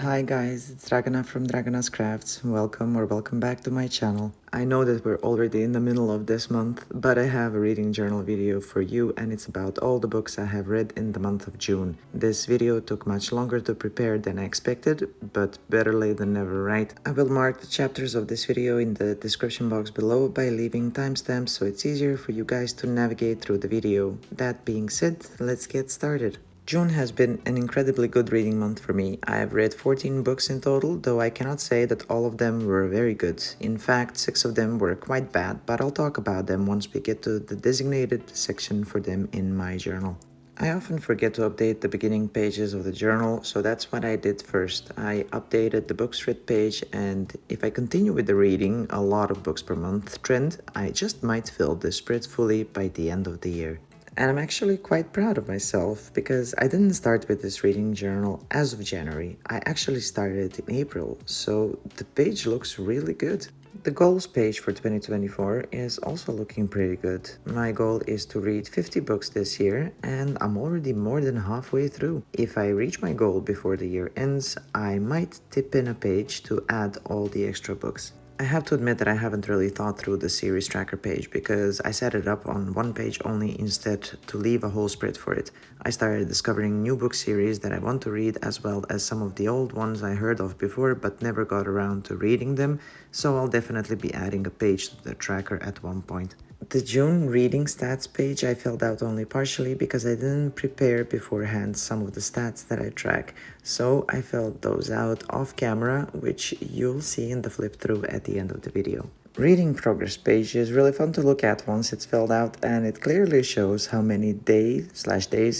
Hi guys, it's Dragana from Dragana's Crafts. Welcome back to my channel. I know that we're already in the middle of this month, but I have a reading journal video for you and it's about all the books I have read in the month of June. This video took much longer to prepare than I expected, but better late than never, right? I will mark the chapters of this video in the description box below by leaving timestamps so it's easier for you guys to navigate through the video. That being said, let's get started. June has been an incredibly good reading month for me. I have read 14 books in total, though I cannot say that all of them were very good. In fact, 6 of them were quite bad, but I'll talk about them once we get to the designated section for them in my journal. I often forget to update the beginning pages of the journal, so that's what I did first. I updated the books read page, and if I continue with the reading a lot of books per month trend, I just might fill the spread fully by the end of the year. And I'm actually quite proud of myself because I didn't start with this reading journal as of January. I actually started in April, so the page looks really good. The goals page for 2024 is also looking pretty good. My goal is to read 50 books this year and I'm already more than halfway through. If I reach my goal before the year ends, I might tip in a page to add all the extra books. I have to admit that I haven't really thought through the series tracker page because I set it up on one page only instead to leave a whole spread for it. I started discovering new book series that I want to read as well as some of the old ones I heard of before but never got around to reading them, so I'll definitely be adding a page to the tracker at one point. The June reading stats page I filled out only partially because I didn't prepare beforehand some of the stats that I track, so I filled those out off camera, which you'll see in the flip through at the end of the video. Reading progress page is really fun to look at once it's filled out and it clearly shows how many days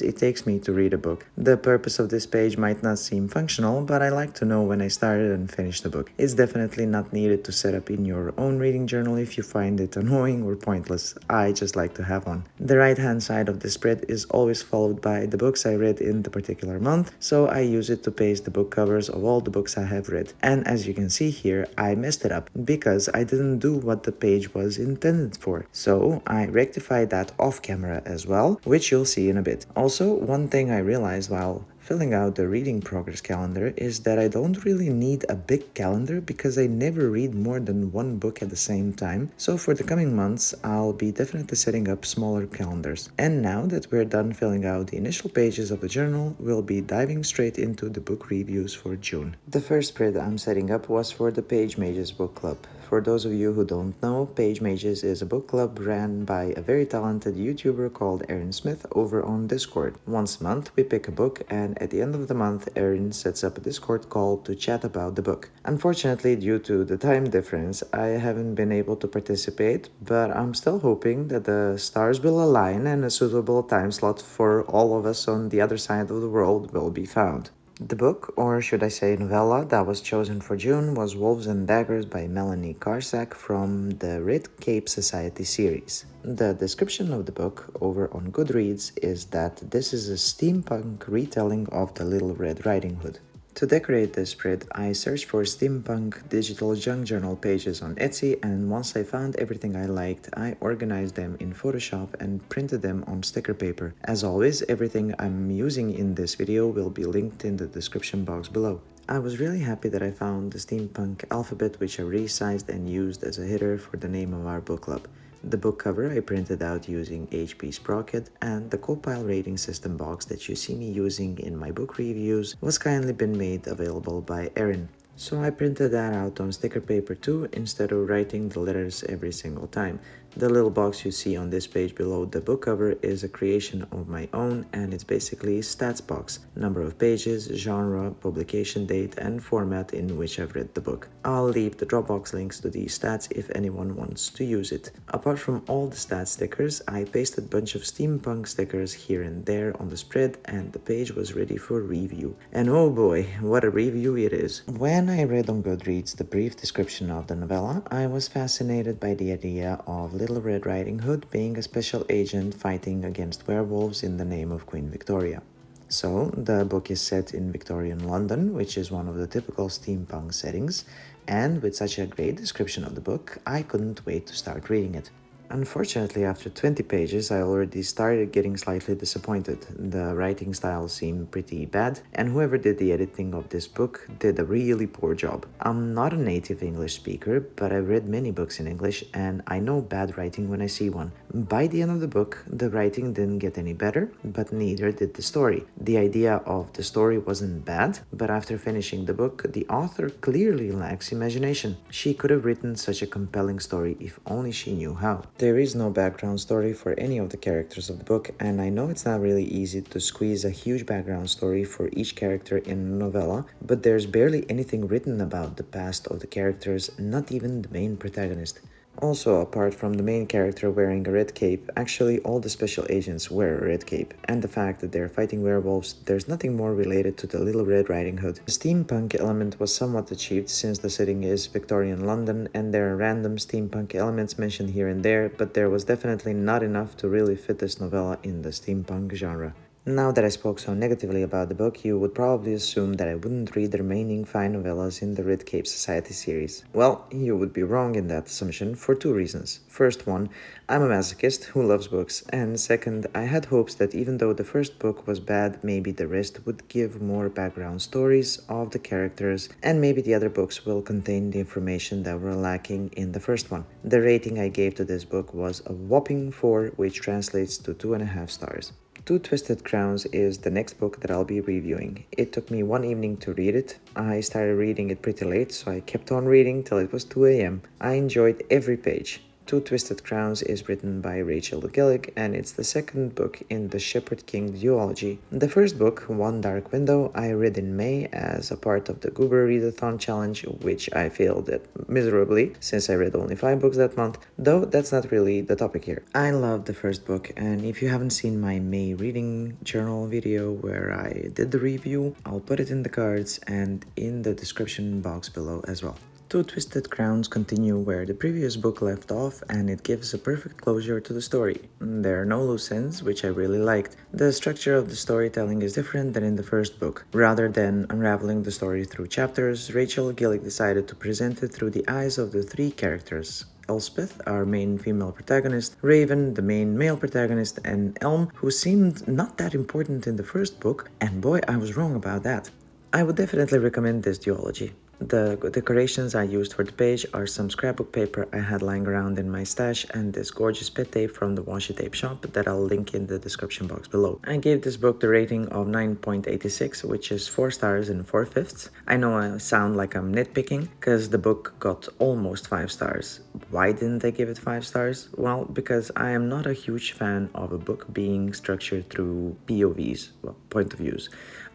it takes me to read a book. The purpose of this page might not seem functional, but I like to know when I started and finished the book. It's definitely not needed to set up in your own reading journal if you find it annoying or pointless. I just like to have one. The right hand side of the spread is always followed by the books I read in the particular month, so I use it to paste the book covers of all the books I have read. And as you can see here, I messed it up because I didn't do what the page was intended for. So I rectified that off camera as well, which you'll see in a bit. Also, one thing I realized while filling out the reading progress calendar is that I don't really need a big calendar because I never read more than one book at the same time. So for the coming months, I'll be definitely setting up smaller calendars. And now that we're done filling out the initial pages of the journal, we'll be diving straight into the book reviews for June. The first spread I'm setting up was for the Page Mages book club. For those of you who don't know, Page Mages is a book club ran by a very talented YouTuber called Aaron Smith over on Discord. Once a month, we pick a book and at the end of the month, Aaron sets up a Discord call to chat about the book. Unfortunately, due to the time difference, I haven't been able to participate, but I'm still hoping that the stars will align and a suitable time slot for all of us on the other side of the world will be found. The book, or should I say novella, that was chosen for June was Wolves and Daggers by Melanie Karsak from the Red Cape Society series. The description of the book over on Goodreads is that this is a steampunk retelling of the Little Red Riding Hood. To decorate this spread, I searched for steampunk digital junk journal pages on Etsy, and once I found everything I liked, I organized them in Photoshop and printed them on sticker paper. As always, everything I'm using in this video will be linked in the description box below. I was really happy that I found the steampunk alphabet, which I resized and used as a header for the name of our book club. The book cover I printed out using HP Sprocket, and the Copile rating system box that you see me using in my book reviews was kindly been made available by Erin. So I printed that out on sticker paper too, instead of writing the letters every single time. The little box you see on this page below the book cover is a creation of my own, and it's basically a stats box: number of pages, genre, publication date, and format in which I've read the book. I'll leave the Dropbox links to these stats if anyone wants to use it. Apart from all the stats stickers, I pasted a bunch of steampunk stickers here and there on the spread, and the page was ready for review. And oh boy, what a review it is. When I read on Goodreads the brief description of the novella, I was fascinated by the idea of Little Red Riding Hood being a special agent fighting against werewolves in the name of Queen Victoria. So, the book is set in Victorian London, which is one of the typical steampunk settings, and with such a great description of the book, I couldn't wait to start reading it. Unfortunately, after 20 pages, I already started getting slightly disappointed. The writing style seemed pretty bad, and whoever did the editing of this book did a really poor job. I'm not a native English speaker, but I've read many books in English, and I know bad writing when I see one. By the end of the book, the writing didn't get any better, but neither did the story. The idea of the story wasn't bad, but after finishing the book, the author clearly lacks imagination. She could have written such a compelling story if only she knew how. There is no background story for any of the characters of the book, and I know it's not really easy to squeeze a huge background story for each character in a novella, but there's barely anything written about the past of the characters, not even the main protagonist. Also, apart from the main character wearing a red cape, actually all the special agents wear a red cape, and the fact that they're fighting werewolves, there's nothing more related to the Little Red Riding Hood. The steampunk element was somewhat achieved since the setting is Victorian London, and there are random steampunk elements mentioned here and there, but there was definitely not enough to really fit this novella in the steampunk genre. Now that I spoke so negatively about the book, you would probably assume that I wouldn't read the remaining 5 novellas in the Red Cape Society series. Well, you would be wrong in that assumption for 2 reasons. First one, I'm a masochist who loves books, and second, I had hopes that even though the first book was bad, maybe the rest would give more background stories of the characters, and maybe the other books will contain the information that were lacking in the first one. The rating I gave to this book was a whopping 4, which translates to 2.5 stars. Two Twisted Crowns is the next book that I'll be reviewing. It took me one evening to read it. I started reading it pretty late, so I kept on reading till it was 2 a.m. I enjoyed every page. Two Twisted Crowns is written by Rachel Gillick, and it's the second book in the Shepherd King duology. The first book, One Dark Window, I read in May as a part of the Goober Readathon challenge, which I failed at miserably since I read only 5 books that month, though that's not really the topic here. I loved the first book, and if you haven't seen my May reading journal video where I did the review, I'll put it in the cards and in the description box below as well. Two Twisted Crowns continue where the previous book left off, and it gives a perfect closure to the story. There are no loose ends, which I really liked. The structure of the storytelling is different than in the first book. Rather than unraveling the story through chapters, Rachel Gillick decided to present it through the eyes of the 3 characters. Elspeth, our main female protagonist, Raven, the main male protagonist, and Elm, who seemed not that important in the first book, and boy, I was wrong about that. I would definitely recommend this duology. The decorations I used for the page are some scrapbook paper I had lying around in my stash and this gorgeous pet tape from the Washi Tape shop that I'll link in the description box below. I gave this book the rating of 9.86, which is 4 stars and 4/5. I know I sound like I'm nitpicking, because the book got almost 5 stars. Why didn't I give it 5 stars? Well, because I am not a huge fan of a book being structured through POVs, well, point of views.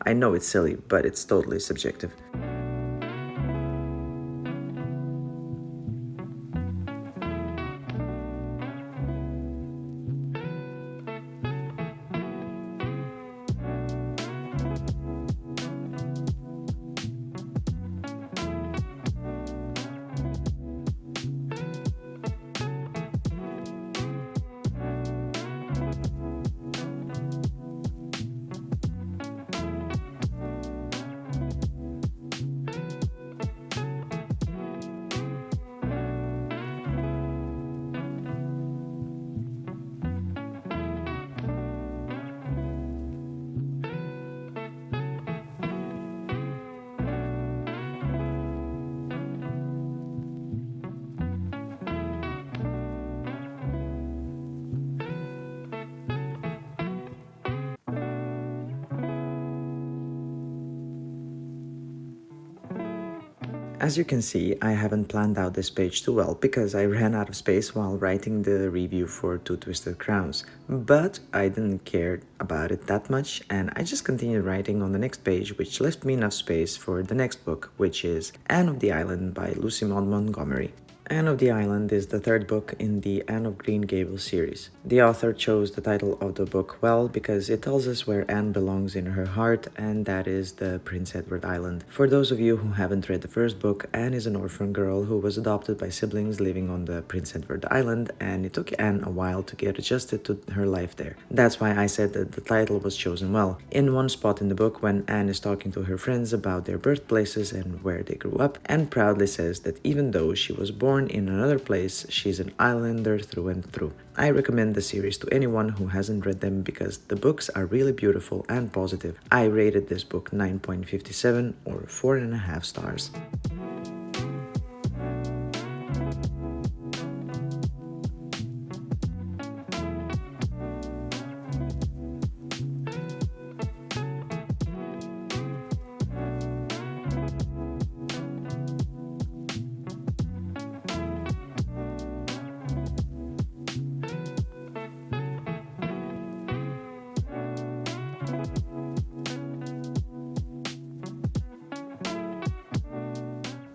I know it's silly, but it's totally subjective. As you can see, I haven't planned out this page too well because I ran out of space while writing the review for Two Twisted Crowns. But I didn't care about it that much, and I just continued writing on the next page, which left me enough space for the next book, which is Anne of the Island by Lucy Maud Montgomery. Anne of the Island is the 3rd book in the Anne of Green Gables series. The author chose the title of the book well because it tells us where Anne belongs in her heart, and that is the Prince Edward Island. For those of you who haven't read the first book, Anne is an orphan girl who was adopted by siblings living on the Prince Edward Island, and it took Anne a while to get adjusted to her life there. That's why I said that the title was chosen well. In one spot in the book, when Anne is talking to her friends about their birthplaces and where they grew up, Anne proudly says that even though she was born born in another place, she's an islander through and through. I recommend the series to anyone who hasn't read them because the books are really beautiful and positive. I rated this book 9.57 or 4.5 stars.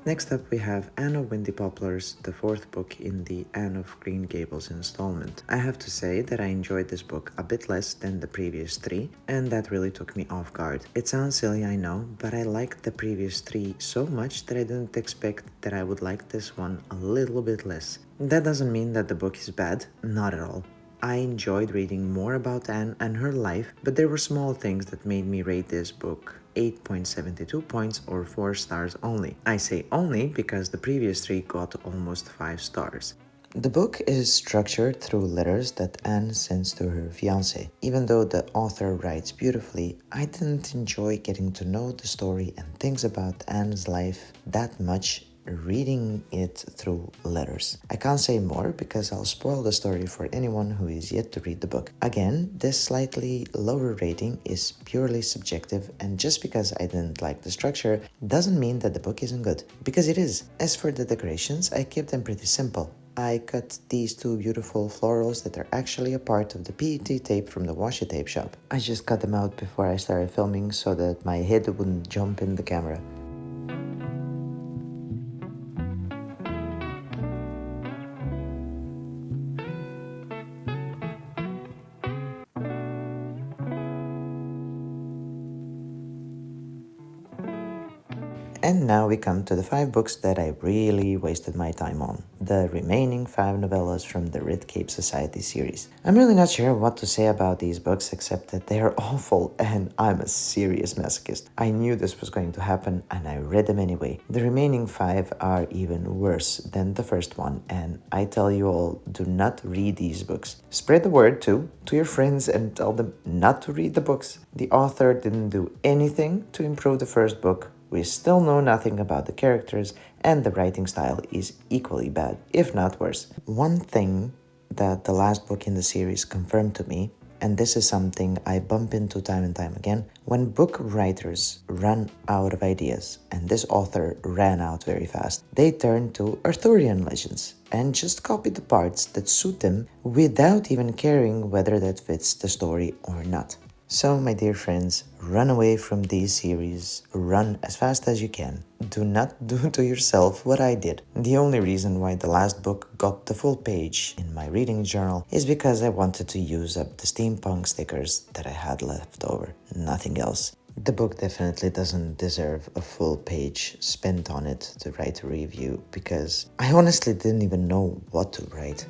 Next up we have Anne of Windy Poplars, the fourth book in the Anne of Green Gables installment. I have to say that I enjoyed this book a bit less than the previous three, and that really took me off guard. It sounds silly, I know, but I liked the previous three so much that I didn't expect that I would like this one a little bit less. That doesn't mean that the book is bad, not at all. I enjoyed reading more about Anne and her life, but there were small things that made me rate this book 8.72 points or 4 stars only. I say only because the previous three got almost 5 stars. The book is structured through letters that Anne sends to her fiancé. Even though the author writes beautifully, I didn't enjoy getting to know the story and things about Anne's life that much reading it through letters. I can't say more because I'll spoil the story for anyone who is yet to read the book. Again, this slightly lower rating is purely subjective, and just because I didn't like the structure doesn't mean that the book isn't good, because it is. As for the decorations, I kept them pretty simple. I cut these two beautiful florals that are actually a part of the PET tape from the Washi Tape shop. I just cut them out before I started filming so that my head wouldn't jump in the camera. And now we come to the 5 books that I really wasted my time on. The remaining 5 novellas from the Red Cape Society series. I'm really not sure what to say about these books except that they are awful and I'm a serious masochist. I knew this was going to happen and I read them anyway. The remaining 5 are even worse than the first one, and I tell you all, do not read these books. Spread the word too to your friends and tell them not to read the books. The author didn't do anything to improve the first book. We still know nothing about the characters, and the writing style is equally bad, if not worse. One thing that the last book in the series confirmed to me, and this is something I bump into time and time again, when book writers run out of ideas, and this author ran out very fast, they turn to Arthurian legends and just copy the parts that suit them without even caring whether that fits the story or not. So, my dear friends, run away from these series, run as fast as you can. Do not do to yourself what I did. The only reason why the last book got the full page in my reading journal is because I wanted to use up the steampunk stickers that I had left over, nothing else. The book definitely doesn't deserve a full page spent on it to write a review, because I honestly didn't even know what to write.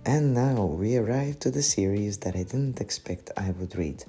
And now we arrive to the series that I didn't expect I would read.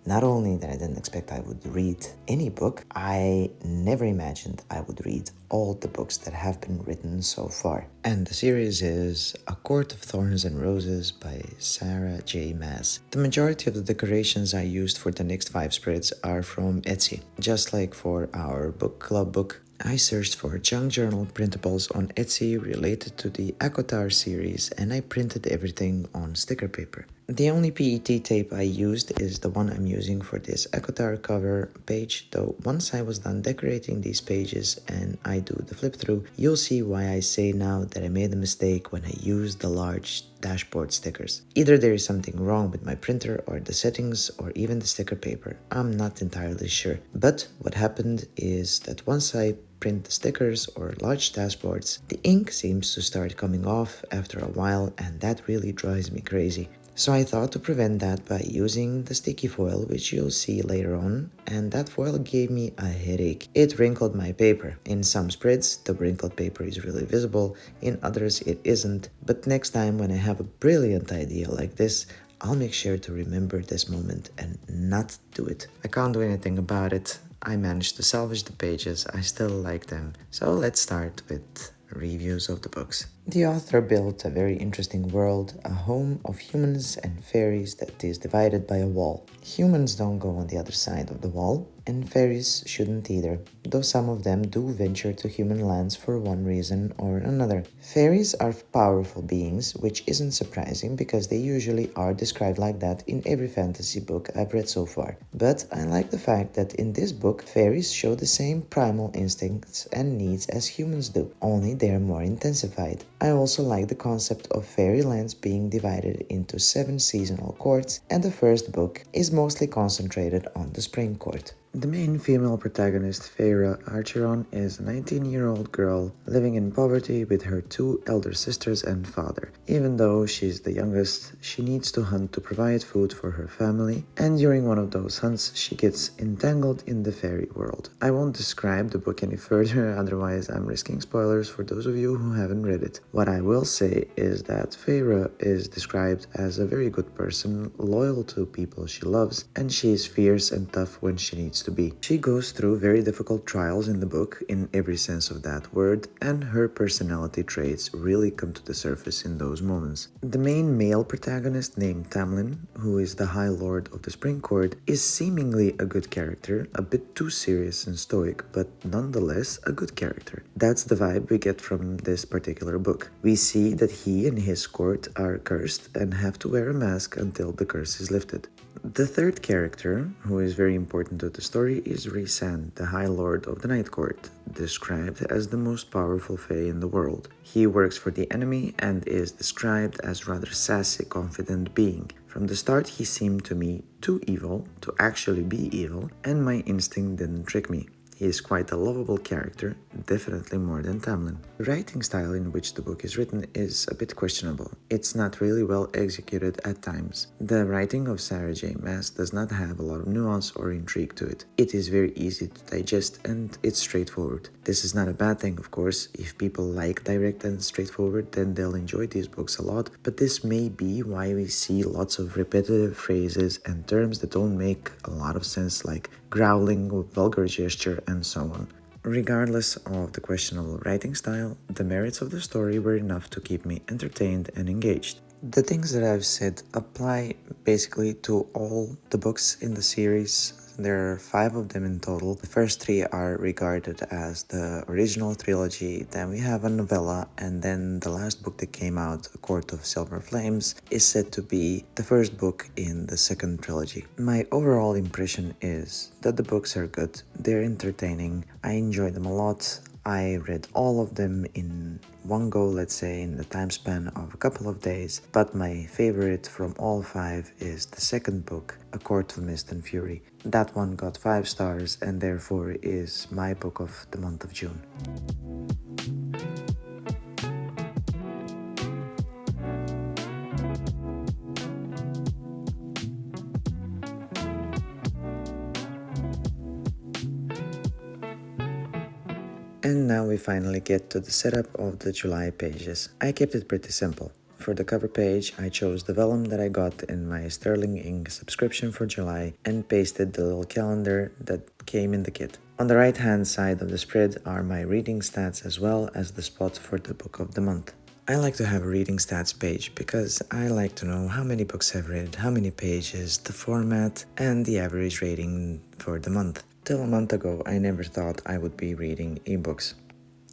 Not only that I didn't expect I would read any book, I never imagined I would read all the books that have been written so far. And the series is A Court of Thorns and Roses by Sarah J. Maas. The majority of the decorations I used for the next 5 spreads are from Etsy. Just like for our book club book, I searched for junk journal printables on Etsy related to the ACOTAR series, and I printed everything on sticker paper. The only PET tape I used is the one I'm using for this ACOTAR cover page, though once I was done decorating these pages and I do the flip through, you'll see why I say now that I made a mistake when I used the large dashboard stickers. Either there is something wrong with my printer or the settings or even the sticker paper. I'm not entirely sure. But what happened is that once I print the stickers or large dashboards, the ink seems to start coming off after a while, and that really drives me crazy. So I thought to prevent that by using the sticky foil, which you'll see later on, and that foil gave me a headache. It wrinkled my paper. In some spreads, the wrinkled paper is really visible, in others it isn't, but next time when I have a brilliant idea like this, I'll make sure to remember this moment and not do it. I can't do anything about it. I managed to salvage the pages, I still like them. So let's start with reviews of the books. The author built a very interesting world, a home of humans and fairies that is divided by a wall. Humans don't go on the other side of the wall, and fairies shouldn't either, though some of them do venture to human lands for one reason or another. Fairies are powerful beings, which isn't surprising because they usually are described like that in every fantasy book I've read so far. But I like the fact that in this book, fairies show the same primal instincts and needs as humans do, only they're more intensified. I also like the concept of fairylands being divided into 7 seasonal courts, and the first book is mostly concentrated on the spring court. The main female protagonist, Feyre Archeron, is a 19-year-old girl living in poverty with her 2 elder sisters and father. Even though she's the youngest, she needs to hunt to provide food for her family, and during one of those hunts, she gets entangled in the fairy world. I won't describe the book any further, otherwise I'm risking spoilers for those of you who haven't read it. What I will say is that Feyre is described as a very good person, loyal to people she loves, and she is fierce and tough when she needs to be. She goes through very difficult trials in the book in every sense of that word, and her personality traits really come to the surface in those moments. The main male protagonist, named Tamlin, who is the High Lord of the Spring Court, is seemingly a good character, a bit too serious and stoic, but nonetheless a good character. That's the vibe we get from this particular book. We see that he and his court are cursed and have to wear a mask until the curse is lifted. The third character, who is very important to the story, is Rhysand, the High Lord of the Night Court, described as the most powerful fae in the world. He works for the enemy and is described as rather sassy, confident being. From the start he seemed to me too evil to actually be evil, and my instinct didn't trick me. He is quite a lovable character, definitely more than Tamlin. The writing style in which the book is written is a bit questionable. It's not really well executed at times. The writing of Sarah J. Maas does not have a lot of nuance or intrigue to it. It is very easy to digest and it's straightforward. This is not a bad thing, of course. If people like direct and straightforward, then they'll enjoy these books a lot, but this may be why we see lots of repetitive phrases and terms that don't make a lot of sense, like growling, vulgar gesture, and so on. Regardless of the questionable writing style, the merits of the story were enough to keep me entertained and engaged. The things that I've said apply basically to all the books in the series. There are 5 of them in total. The first 3 are regarded as the original trilogy, then we have a novella, and then the last book that came out, A Court of Silver Flames, is said to be the first book in the second trilogy. My overall impression is that the books are good, they're entertaining, I enjoy them a lot. I read all of them in one go, let's say in the time span of a couple of days, but my favorite from all 5 is the second book, A Court of Mist and Fury. That one got 5 stars and therefore is my book of the month of June. And now we finally get to the setup of the July pages. I kept it pretty simple. For the cover page, I chose the vellum that I got in my Sterling Ink subscription for July and pasted the little calendar that came in the kit. On the right hand side of the spread are my reading stats as well as the spot for the book of the month. I like to have a reading stats page because I like to know how many books I've read, how many pages, the format, and the average rating for the month. Till a month ago, I never thought I would be reading ebooks.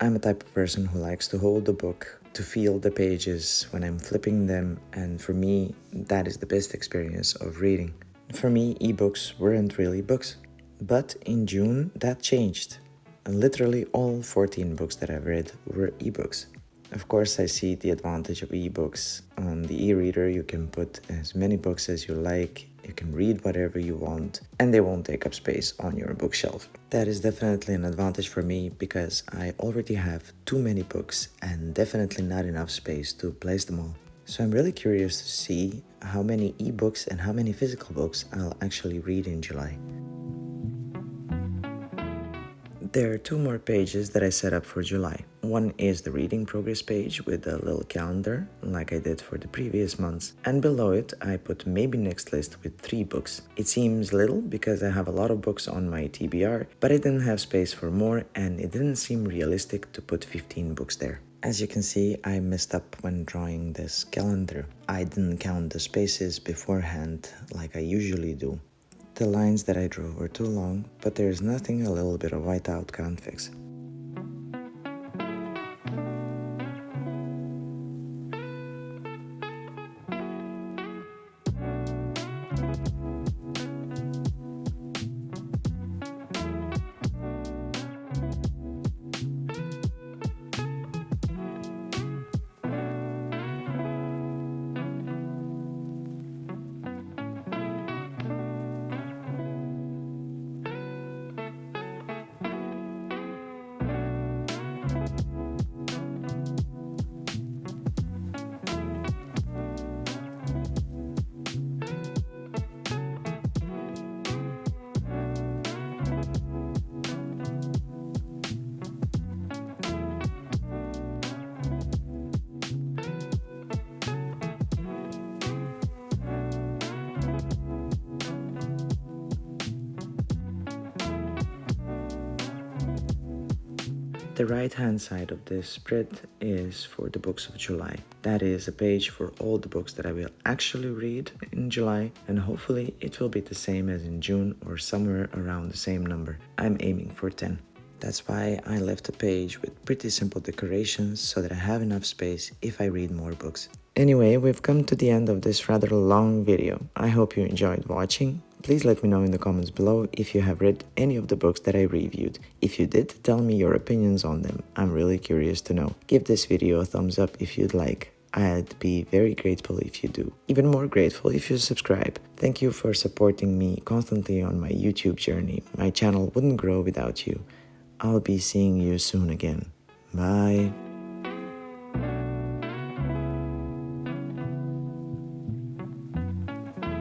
I'm a type of person who likes to hold the book, to feel the pages when I'm flipping them, and for me, that is the best experience of reading. For me, ebooks weren't really books. But in June, that changed. And literally all 14 books that I've read were ebooks. Of course, I see the advantage of ebooks. On the e-reader, you can put as many books as you like, you can read whatever you want, and they won't take up space on your bookshelf. That is definitely an advantage for me because I already have too many books and definitely not enough space to place them all. So I'm really curious to see how many ebooks and how many physical books I'll actually read in July. There are two more pages that I set up for July. One is the reading progress page with a little calendar, like I did for the previous months, and below it I put maybe next list with 3 books. It seems little because I have a lot of books on my TBR, but I didn't have space for more and it didn't seem realistic to put 15 books there. As you can see, I messed up when drawing this calendar. I didn't count the spaces beforehand like I usually do. The lines that I drew were too long, but there's nothing a little bit of whiteout can't fix. The right hand side of this spread is for the books of July. That is a page for all the books that I will actually read in July, and hopefully it will be the same as in June or somewhere around the same number. I'm aiming for 10. That's why I left a page with pretty simple decorations so that I have enough space if I read more books. Anyway, we've come to the end of this rather long video. I hope you enjoyed watching. Please let me know in the comments below if you have read any of the books that I reviewed. If you did, tell me your opinions on them. I'm really curious to know. Give this video a thumbs up if you'd like. I'd be very grateful if you do. Even more grateful if you subscribe. Thank you for supporting me constantly on my YouTube journey. My channel wouldn't grow without you. I'll be seeing you soon again. Bye.